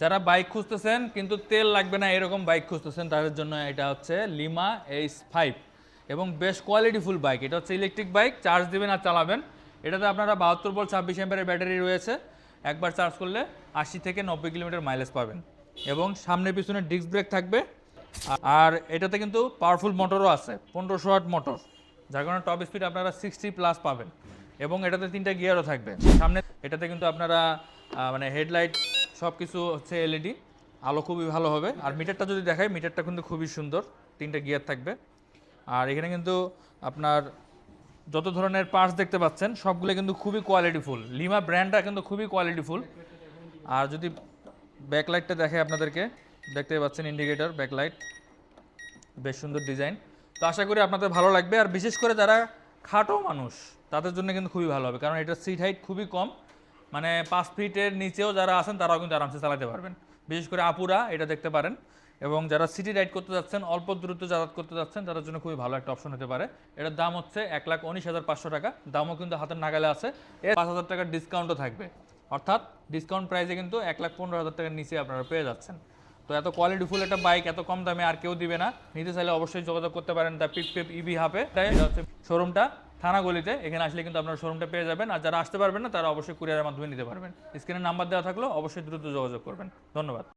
যারা বাইক খুঁজতেছেন কিন্তু তেল লাগবে না এরকম বাইক খুঁজতেছেন তাদের জন্য এটা হচ্ছে লিমা H5 এবং বেশ কোয়ালিটিফুল বাইক। এটা হচ্ছে ইলেকট্রিক বাইক, চার্জ দিবেন আর চালাবেন। এটাতে আপনারা 72 ভোল্ট 26 অ্যাম্পিয়ারের ব্যাটারি রয়েছে। একবার চার্জ করলে 80 থেকে 90 কিলোমিটার মাইলেজ পাবেন এবং সামনে পিছনে ডিস্ক ব্রেক থাকবে। আর এটাতে কিন্তু পাওয়ারফুল মোটরও আছে, 1500 ওয়াট মোটর, যার কারণে টপ স্পিড আপনারা 60+ পাবেন এবং এটাতে 3টা গিয়ারও থাকবে সামনে। এটাতে কিন্তু আপনারা মানে হেডলাইট সব কিছু হচ্ছে এলইডি, আলো খুবই ভালো হবে। আর মিটারটা যদি দেখাই, মিটারটা কিন্তু খুবই সুন্দর, 3টা গিয়ার থাকবে। আর এখানে কিন্তু আপনার যত ধরনের পার্টস দেখতে পাচ্ছেন সবগুলো কিন্তু খুবই কোয়ালিটিফুল, লিমা ব্র্যান্ডটা কিন্তু খুবই কোয়ালিটিফুল। আর যদি ব্যাকলাইটটা দেখে আপনাদেরকে, দেখতে পাচ্ছেন ইন্ডিকেটর ব্যাকলাইট, বেশ সুন্দর ডিজাইন। তো আশা করি আপনাদের ভালো লাগবে। আর বিশেষ করে যারা খাটো মানুষ তাদের জন্য কিন্তু খুবই ভালো হবে, কারণ এটা সিট হাইট খুবই কম, মানে 5 ফিটের নিচেও যারা আছেন তারাও কিন্তু আরামসে চালাতে পারবেন। বিশেষ করে আপুরা এটা দেখতে পারেন। এবং যারা সিটি রাইড করতে যাচ্ছেন, অল্প দূরত্ব যাতায়াত করতে যাচ্ছেন, তাদের জন্য খুবই ভালো একটা অপশন হতে পারে। এটার দাম হচ্ছে 1,19,500 টাকা। দামও কিন্তু হাতের নাগালে আছে। এর 5,000 টাকার ডিসকাউন্টও থাকবে, অর্থাৎ ডিসকাউন্ট প্রাইসে কিন্তু 1,15,000 টাকার নিচে আপনারা পেয়ে যাচ্ছেন। তো এত কোয়ালিটিফুল একটা বাইক এত কম দামে আর কেউ দিবে না। নিতে চাইলে অবশ্যই যোগাযোগ করতে পারেন দ্য পিপ পেপ ইভি হাবে। এটা হচ্ছে শোরুমটা থানাগলিতে, এখানে আসলে কিন্তু আপনারা শোরুমটা পেয়ে যাবেন। আর যারা আসতে পারবেন না তারা অবশ্যই কুরিয়ারের মাধ্যমে নিতে পারবেন। স্ক্রিনে নাম্বার দেওয়া থাকলেও অবশ্যই দ্রুত যোগাযোগ করবেন। ধন্যবাদ।